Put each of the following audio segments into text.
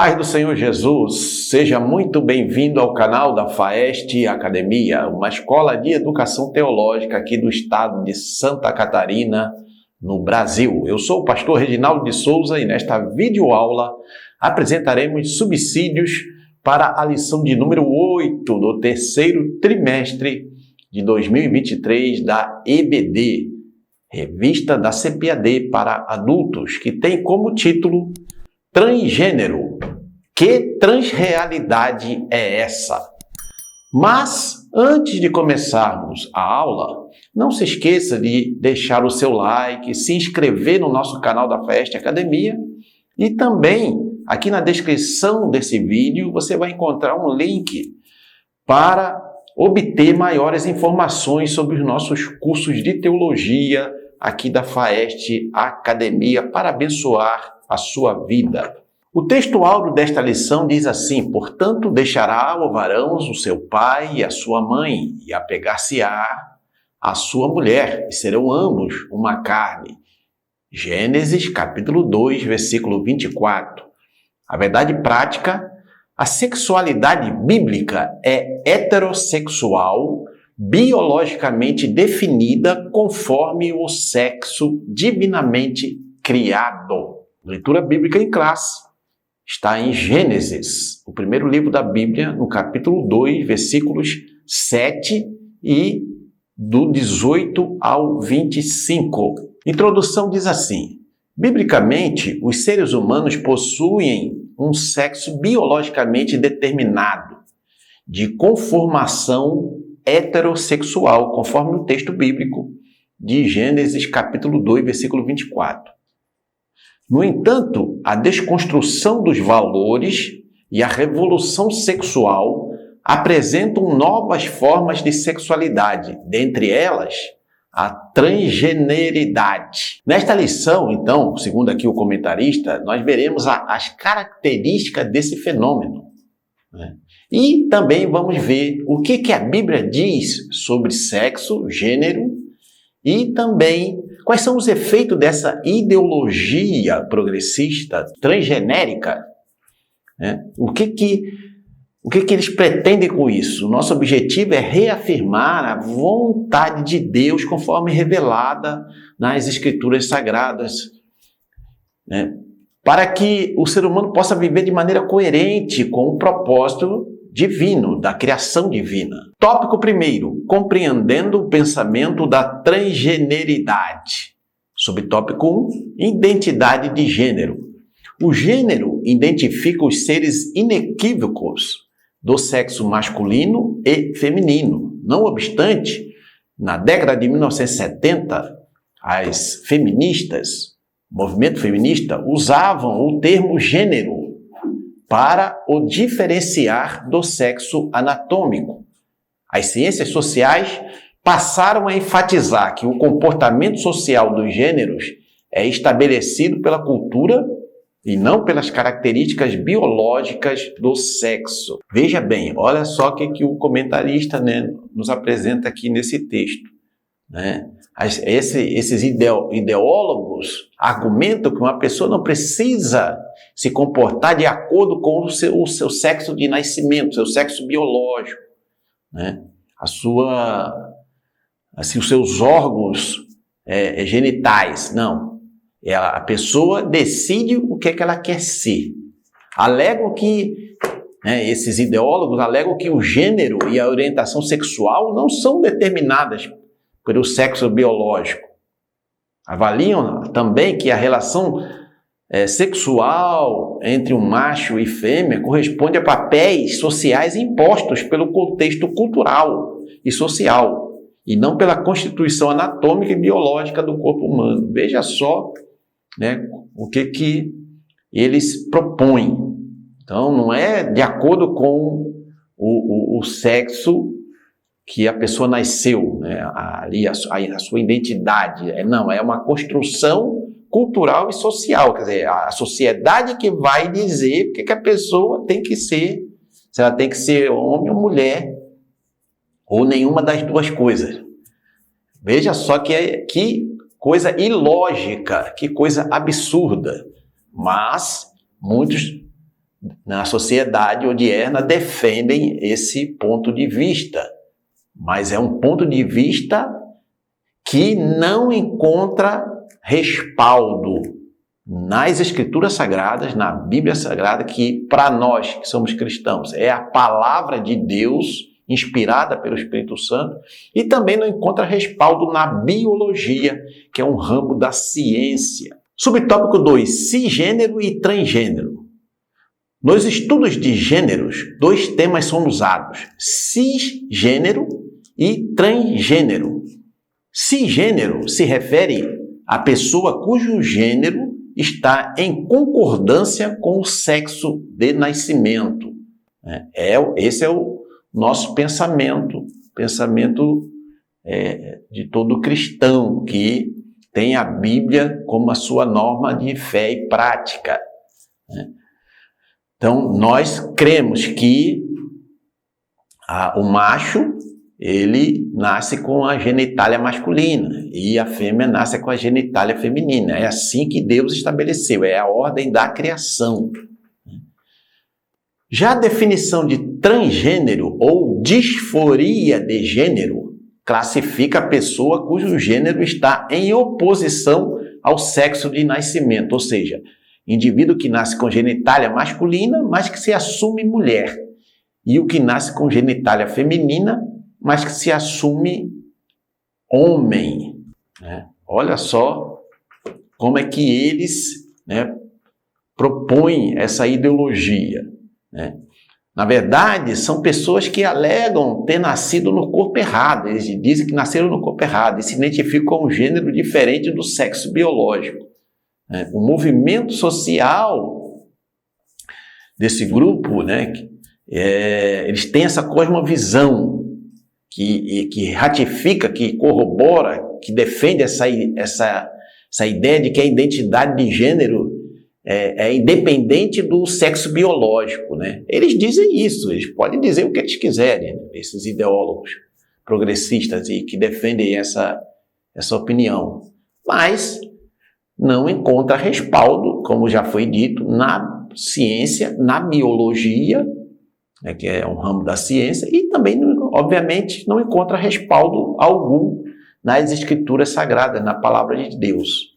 paz do Senhor Jesus, seja muito bem-vindo ao canal da FAEST Academia, uma escola de educação teológica aqui do estado de Santa Catarina, no Brasil. Eu sou o pastor Reginaldo de Souza e nesta videoaula apresentaremos subsídios para a lição de número 8 do terceiro trimestre de 2023 da EBD, Revista da CPAD para Adultos, que tem como título Transgênero. Que transrealidade é essa? Mas, antes de começarmos a aula, não se esqueça de deixar o seu like, se inscrever no nosso canal da FAEST Academia e também, aqui na descrição desse vídeo, você vai encontrar um link para obter maiores informações sobre os nossos cursos de teologia aqui da FAEST Academia para abençoar a sua vida. O texto áureo desta lição diz assim: portanto, deixará o varão o seu pai e a sua mãe, e apegar-se-á a sua mulher, e serão ambos uma carne. Gênesis capítulo 2, versículo 24. A verdade prática, a sexualidade bíblica é heterossexual, biologicamente definida conforme o sexo divinamente criado. Leitura bíblica em classe. Está em Gênesis, o primeiro livro da Bíblia, no capítulo 2, versículos 7 e do 18 ao 25. Introdução diz assim: biblicamente, os seres humanos possuem um sexo biologicamente determinado, de conformação heterossexual, conforme o texto bíblico de Gênesis capítulo 2, versículo 24. No entanto, a desconstrução dos valores e a revolução sexual apresentam novas formas de sexualidade, dentre elas, a transgeneridade. Nesta lição, então, segundo aqui o comentarista, nós veremos as características desse fenômeno, né? E também vamos ver o que a Bíblia diz sobre sexo, gênero, e também quais são os efeitos dessa ideologia progressista, transgenérica, né? O que eles pretendem com isso? O nosso objetivo é reafirmar a vontade de Deus conforme revelada nas Escrituras Sagradas, né? Para que o ser humano possa viver de maneira coerente com o propósito divino, da criação divina. Tópico 1, compreendendo o pensamento da transgeneridade. Subtópico 1, identidade de gênero. O gênero identifica os seres inequívocos do sexo masculino e feminino. Não obstante, na década de 1970, as feministas, o movimento feminista, usavam o termo gênero para o diferenciar do sexo anatômico. As ciências sociais passaram a enfatizar que o comportamento social dos gêneros é estabelecido pela cultura e não pelas características biológicas do sexo. Veja bem, olha só o que o comentarista, né, nos apresenta aqui nesse texto, né? Esses ideólogos argumentam que uma pessoa não precisa se comportar de acordo com o seu sexo de nascimento, seu sexo biológico, né? Os seus órgãos genitais. Não. A pessoa decide o que ela quer ser. Alegam que, esses ideólogos alegam que o gênero e a orientação sexual não são determinadas pelo sexo biológico. Avaliam também que a relação sexual entre um macho e fêmea corresponde a papéis sociais impostos pelo contexto cultural e social, e não pela constituição anatômica e biológica do corpo humano. Veja só, né, o que eles propõem. Então, não é de acordo com o sexo que a pessoa nasceu, né, ali a sua identidade. Não, é uma construção cultural e social, quer dizer, a sociedade que vai dizer o que a pessoa tem que ser, se ela tem que ser homem ou mulher, ou nenhuma das duas coisas. Veja só que coisa ilógica, que coisa absurda, mas muitos na sociedade odierna defendem esse ponto de vista, mas é um ponto de vista que não encontra respaldo nas Escrituras Sagradas, na Bíblia Sagrada, que para nós que somos cristãos é a palavra de Deus inspirada pelo Espírito Santo, e também não encontra respaldo na biologia, que é um ramo da ciência. Subtópico 2, cisgênero e transgênero. Nos estudos de gêneros, 2 temas são usados: cisgênero e transgênero. Cisgênero se refere à pessoa cujo gênero está em concordância com o sexo de nascimento. Esse é o nosso pensamento de todo cristão que tem a Bíblia como a sua norma de fé e prática. Então, nós cremos que o macho, ele nasce com a genitália masculina e a fêmea nasce com a genitália feminina. É assim que Deus estabeleceu, é a ordem da criação. Já a definição de transgênero ou disforia de gênero classifica a pessoa cujo gênero está em oposição ao sexo de nascimento, ou seja, indivíduo que nasce com genitália masculina, mas que se assume mulher, e o que nasce com genitália feminina, mas que se assume homem. Olha só como é que eles propõem essa ideologia. Na verdade, são pessoas que alegam ter nascido no corpo errado. Eles dizem que nasceram no corpo errado e se identificam com um gênero diferente do sexo biológico. O movimento social desse grupo, eles têm essa cosmovisão que ratifica, que corrobora, que defende essa ideia de que a identidade de gênero é independente do sexo biológico. Eles dizem isso, eles podem dizer o que eles quiserem, esses ideólogos progressistas e que defendem essa opinião, mas não encontra respaldo, como já foi dito, na ciência, na biologia, que é um ramo da ciência, e também, obviamente, não encontra respaldo algum nas Escrituras Sagradas, na Palavra de Deus,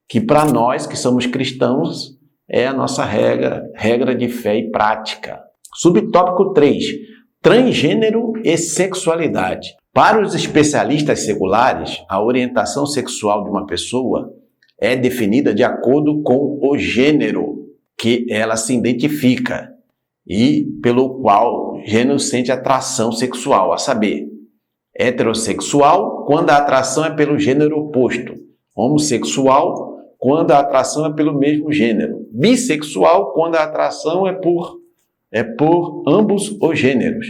que para nós que somos cristãos é a nossa regra de fé e prática. Subtópico 3, transgênero e sexualidade. Para os especialistas seculares, a orientação sexual de uma pessoa é definida de acordo com o gênero que ela se identifica e pelo qual o gênero sente atração sexual, a saber, heterossexual, quando a atração é pelo gênero oposto, homossexual, quando a atração é pelo mesmo gênero, bissexual, quando a atração é por ambos os gêneros,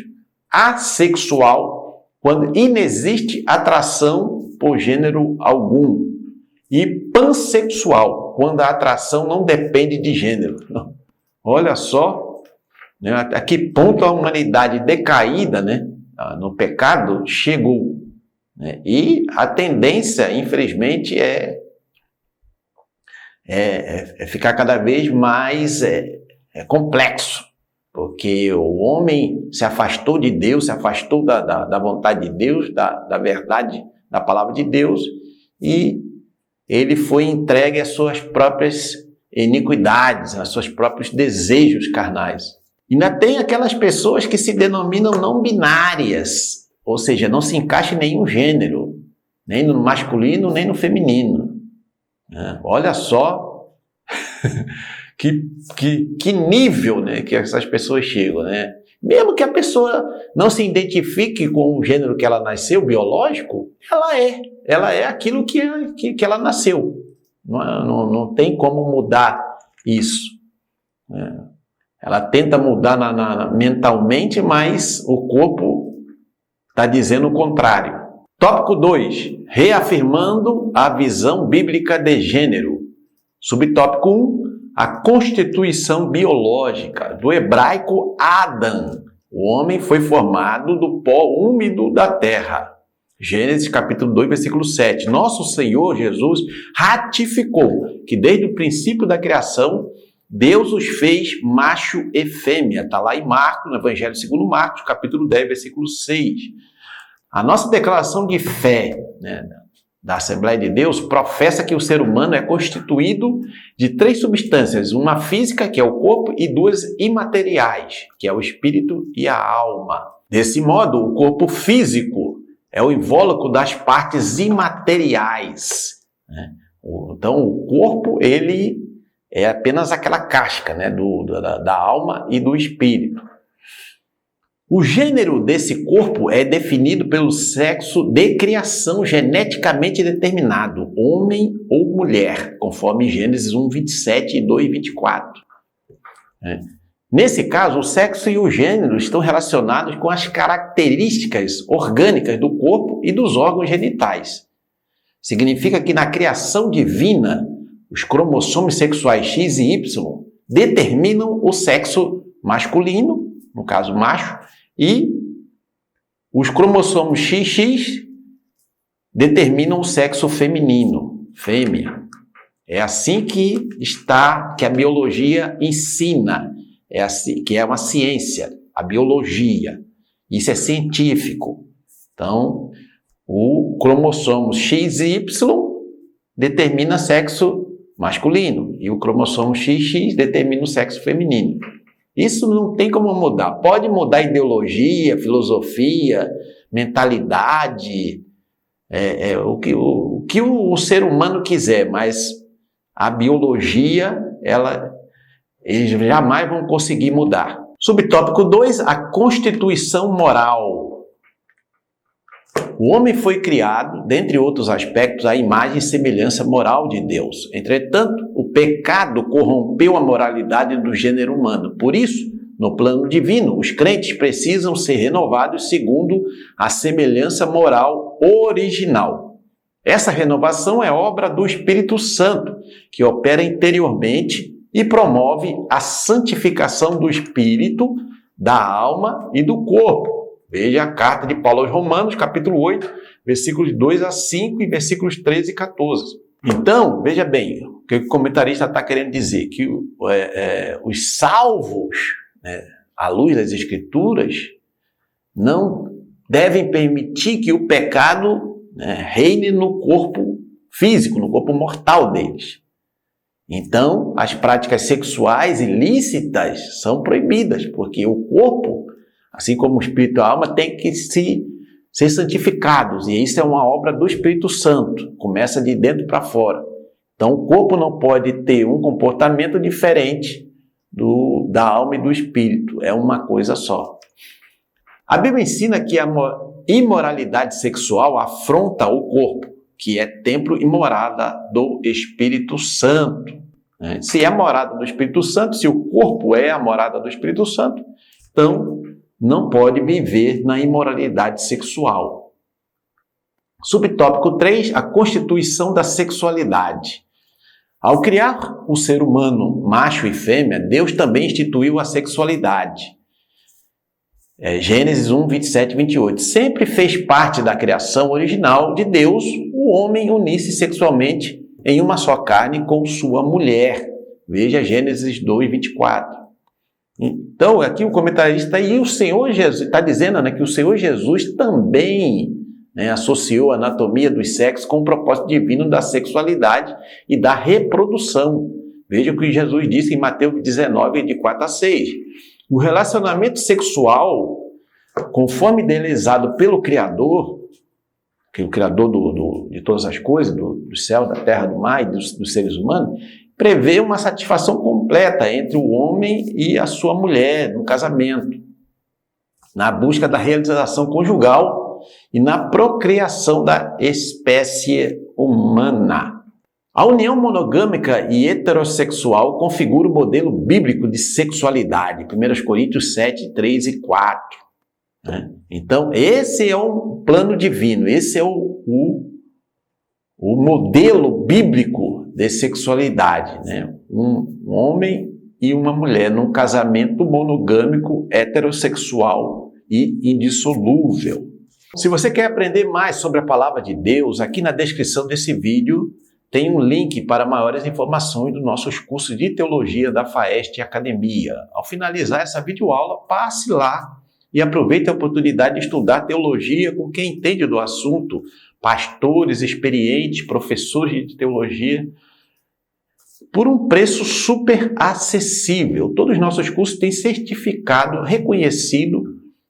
assexual, quando inexiste atração por gênero algum, e pansexual, quando a atração não depende de gênero. Olha só, a que ponto a humanidade decaída, no pecado, chegou. E a tendência, infelizmente, é ficar cada vez mais complexo, porque o homem se afastou de Deus, se afastou da vontade de Deus, da verdade, da palavra de Deus, e ele foi entregue às suas próprias iniquidades, aos seus próprios desejos carnais. Ainda tem aquelas pessoas que se denominam não binárias, ou seja, não se encaixa em nenhum gênero, nem no masculino, nem no feminino. Olha só que nível que essas pessoas chegam. Mesmo que a pessoa não se identifique com o gênero que ela nasceu, biológico, ela é aquilo que ela nasceu. Não tem como mudar isso. Ela tenta mudar mentalmente, mas o corpo está dizendo o contrário. Tópico 2. Reafirmando a visão bíblica de gênero. Subtópico 1. A constituição biológica. Do hebraico Adam. O homem foi formado do pó úmido da terra. Gênesis capítulo 2, versículo 7. Nosso Senhor Jesus ratificou que desde o princípio da criação Deus os fez macho e fêmea. Está lá em Marcos, no Evangelho segundo Marcos, capítulo 10, versículo 6. A nossa declaração de fé, né, da Assembleia de Deus professa que o ser humano é constituído de 3 substâncias, uma física, que é o corpo, e 2 imateriais, que é o espírito e a alma. Desse modo, o corpo físico é o invólucro das partes imateriais, né? Então, o corpo, ele é apenas aquela casca, né, da alma e do espírito. O gênero desse corpo é definido pelo sexo de criação geneticamente determinado, homem ou mulher, conforme Gênesis 1, 27 e 2, 24. Nesse caso, o sexo e o gênero estão relacionados com as características orgânicas do corpo e dos órgãos genitais. Significa que na criação divina, os cromossomos sexuais X e Y determinam o sexo masculino, no caso macho, e os cromossomos XX determinam o sexo feminino, fêmea. É assim que a biologia ensina, é assim, que é uma ciência, a biologia. Isso é científico. Então, o cromossomo XY determina sexo masculino e o cromossomo XX determina o sexo feminino. Isso não tem como mudar. Pode mudar ideologia, filosofia, mentalidade, o que o ser humano quiser, mas a biologia, eles jamais vão conseguir mudar. Subtópico 2, a constituição moral. O homem foi criado, dentre outros aspectos, à imagem e semelhança moral de Deus. Entretanto, o pecado corrompeu a moralidade do gênero humano. Por isso, no plano divino, os crentes precisam ser renovados segundo a semelhança moral original. Essa renovação é obra do Espírito Santo, que opera interiormente e promove a santificação do espírito, da alma e do corpo. Veja a carta de Paulo aos Romanos, capítulo 8, versículos 2 a 5 e versículos 13 e 14. Então, veja bem, o que o comentarista está querendo dizer? Que os salvos, né, à luz das Escrituras, não devem permitir que o pecado, né, reine no corpo físico, no corpo mortal deles. Então, as práticas sexuais ilícitas são proibidas, porque o corpo, assim como o espírito e a alma, tem que ser santificados. E isso é uma obra do Espírito Santo. Começa de dentro para fora. Então, o corpo não pode ter um comportamento diferente da alma e do espírito. É uma coisa só. A Bíblia ensina que a imoralidade sexual afronta o corpo, que é templo e morada do Espírito Santo. Se é a morada do Espírito Santo, se o corpo é a morada do Espírito Santo, então não pode viver na imoralidade sexual. Subtópico 3, a constituição da sexualidade. Ao criar o ser humano macho e fêmea, Deus também instituiu a sexualidade. Gênesis 1, 27 e 28. Sempre fez parte da criação original de Deus o homem unir-se sexualmente em uma só carne com sua mulher. Veja Gênesis 2, 24. Então, aqui o comentarista e o Senhor Jesus está dizendo, né, que o Senhor Jesus também, né, associou a anatomia dos sexos com o propósito divino da sexualidade e da reprodução. Veja o que Jesus disse em Mateus 19, de 4 a 6. O relacionamento sexual, conforme idealizado pelo Criador, que é o Criador de todas as coisas, do céu, da terra, do mar e dos seres humanos, prevê uma satisfação completa entre o homem e a sua mulher no casamento, na busca da realização conjugal e na procriação da espécie humana. A união monogâmica e heterossexual configura o modelo bíblico de sexualidade, 1 Coríntios 7, 3 e 4. Né? Então, esse é o plano divino, esse é o modelo bíblico de sexualidade. Né? Um homem e uma mulher num casamento monogâmico, heterossexual e indissolúvel. Se você quer aprender mais sobre a palavra de Deus, aqui na descrição desse vídeo tem um link para maiores informações dos nossos cursos de teologia da FAEST Academia. Ao finalizar essa videoaula, passe lá e aproveite a oportunidade de estudar teologia com quem entende do assunto, pastores experientes, professores de teologia, por um preço super acessível. Todos os nossos cursos têm certificado reconhecido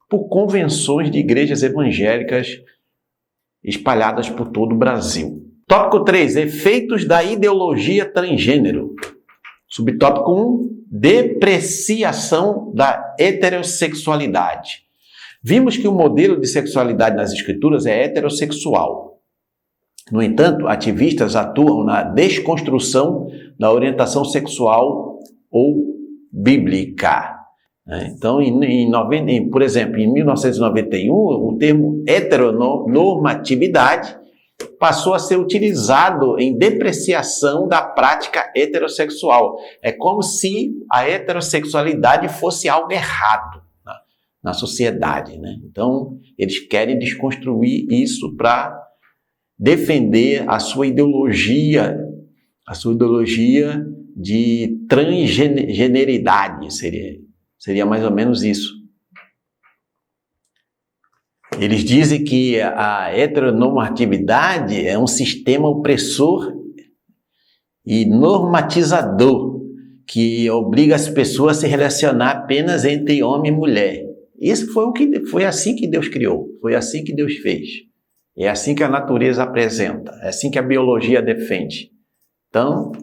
por convenções de igrejas evangélicas espalhadas por todo o Brasil. Tópico 3, efeitos da ideologia transgênero. Subtópico 1, depreciação da heterossexualidade. Vimos que o modelo de sexualidade nas escrituras é heterossexual. No entanto, ativistas atuam na desconstrução da orientação sexual ou bíblica. Então, por exemplo, em 1991, o termo heteronormatividade passou a ser utilizado em depreciação da prática heterossexual. É como se a heterossexualidade fosse algo errado na sociedade, né? Então, eles querem desconstruir isso para defender a sua ideologia de transgeneridade, seria mais ou menos isso. Eles dizem que a heteronormatividade é um sistema opressor e normatizador que obriga as pessoas a se relacionar apenas entre homem e mulher. Isso foi assim que Deus criou, foi assim que Deus fez. É assim que a natureza apresenta, é assim que a biologia defende. Então,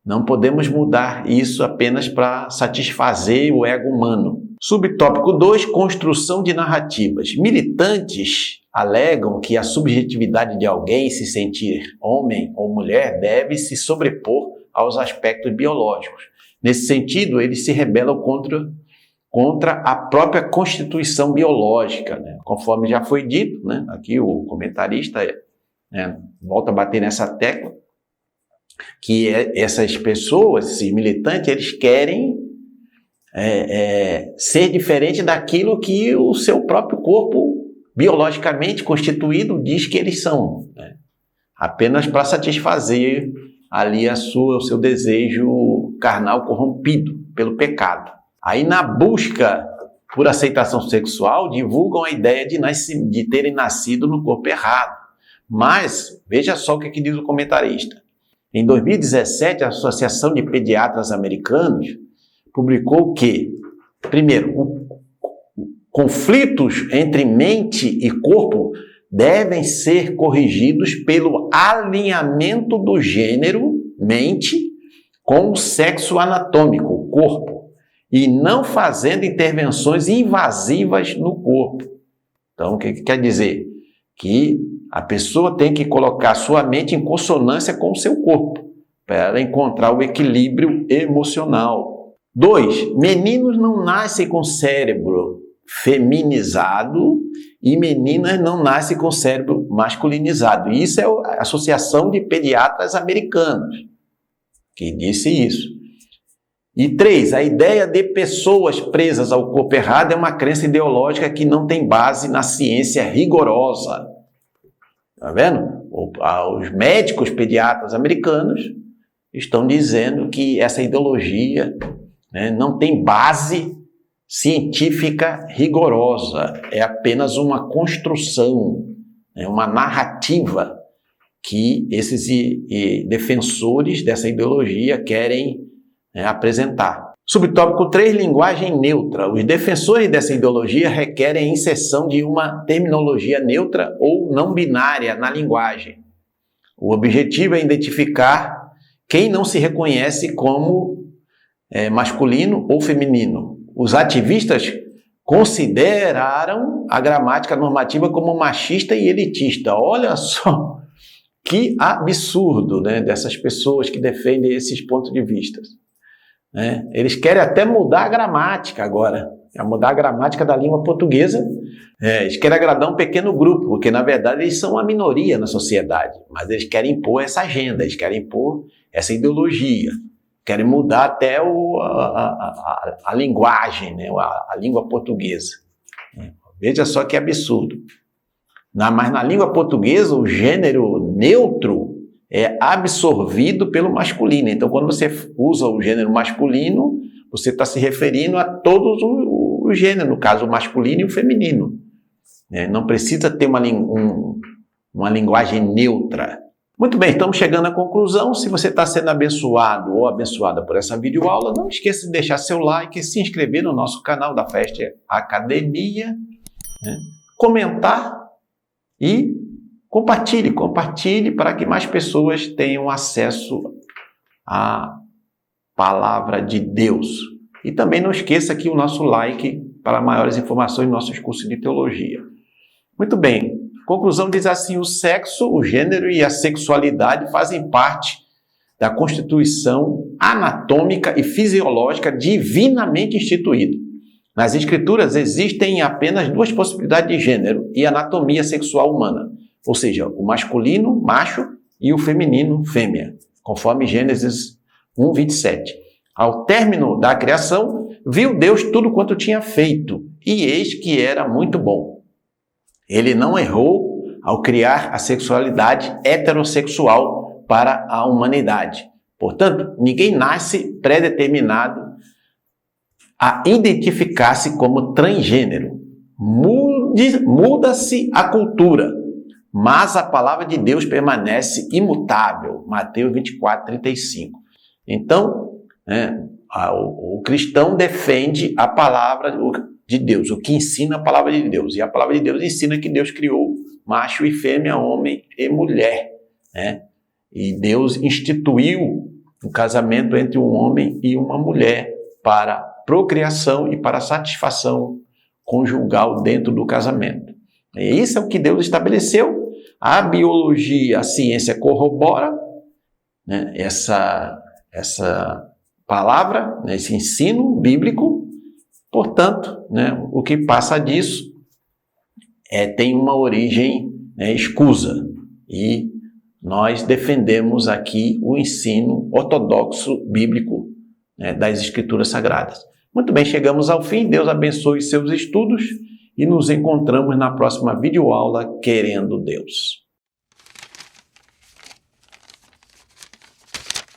não podemos mudar isso apenas para satisfazer o ego humano. Subtópico 2, construção de narrativas. Militantes alegam que a subjetividade de alguém se sentir homem ou mulher deve se sobrepor aos aspectos biológicos. Nesse sentido, eles se rebelam contra a própria constituição biológica, né? Conforme já foi dito, né? Aqui o comentarista volta a bater nessa tecla, que essas pessoas, esses militantes, eles querem ser diferente daquilo que o seu próprio corpo, biologicamente constituído, diz que eles são, né? Apenas para satisfazer ali o seu desejo carnal corrompido pelo pecado. Aí, na busca por aceitação sexual, divulgam a ideia de terem nascido no corpo errado. Mas, veja só o que diz o comentarista. Em 2017, a Associação de Pediatras Americanos publicou que, primeiro, conflitos entre mente e corpo devem ser corrigidos pelo alinhamento do gênero, mente, com o sexo anatômico, corpo, e não fazendo intervenções invasivas no corpo. Então, o que quer dizer? Que a pessoa tem que colocar sua mente em consonância com o seu corpo, para ela encontrar o equilíbrio emocional. 2. Meninos não nascem com cérebro feminizado e meninas não nascem com cérebro masculinizado. Isso é a Associação de Pediatras Americanos que disse isso. E 3, a ideia de pessoas presas ao corpo errado é uma crença ideológica que não tem base na ciência rigorosa. Tá vendo? Os médicos pediatras americanos estão dizendo que essa ideologia, né, não tem base científica rigorosa. É apenas uma construção, uma narrativa que esses defensores dessa ideologia querem apresentar. Subtópico 3, linguagem neutra. Os defensores dessa ideologia requerem a inserção de uma terminologia neutra ou não binária na linguagem. O objetivo é identificar quem não se reconhece como masculino ou feminino. Os ativistas consideraram a gramática normativa como machista e elitista. Olha só que absurdo, né, dessas pessoas que defendem esses pontos de vista. Eles querem até mudar a gramática agora, mudar a gramática da língua portuguesa. Eles querem agradar um pequeno grupo, porque na verdade eles são uma minoria na sociedade, mas eles querem impor essa agenda, eles querem impor essa ideologia, querem mudar até a linguagem, né? a língua portuguesa. Veja só que absurdo. Mas na língua portuguesa o gênero neutro é absorvido pelo masculino. Então, quando você usa o gênero masculino, você está se referindo a todos os gêneros, no caso o masculino e o feminino. Não precisa ter uma linguagem neutra. Muito bem, estamos chegando à conclusão. Se você está sendo abençoado ou abençoada por essa videoaula, não esqueça de deixar seu like, se inscrever no nosso canal da FAEST Academia, comentar e compartilhe para que mais pessoas tenham acesso à palavra de Deus. E também não esqueça aqui o nosso like para maiores informações em nossos cursos de teologia. Muito bem, conclusão diz assim: o sexo, o gênero e a sexualidade fazem parte da constituição anatômica e fisiológica divinamente instituída. Nas Escrituras existem apenas duas possibilidades de gênero e anatomia sexual humana, ou seja, o masculino, macho, e o feminino, fêmea, conforme Gênesis 1:27. Ao término da criação, viu Deus tudo quanto tinha feito, e eis que era muito bom. Ele não errou ao criar a sexualidade heterossexual para a humanidade. Portanto, ninguém nasce predeterminado a identificar-se como transgênero. Muda-se a cultura, mas a palavra de Deus permanece imutável. Mateus 24:35. Então, o cristão defende a palavra de Deus, o que ensina a palavra de Deus. E a palavra de Deus ensina que Deus criou macho e fêmea, homem e mulher. E Deus instituiu um casamento entre um homem e uma mulher para procriação e para satisfação conjugal dentro do casamento. E isso é o que Deus estabeleceu. A biologia, a ciência corrobora essa palavra, esse ensino bíblico. Portanto, o que passa disso tem uma origem escusa. E nós defendemos aqui o ensino ortodoxo bíblico das Escrituras Sagradas. Muito bem, chegamos ao fim. Deus abençoe seus estudos e nos encontramos na próxima videoaula, querendo Deus.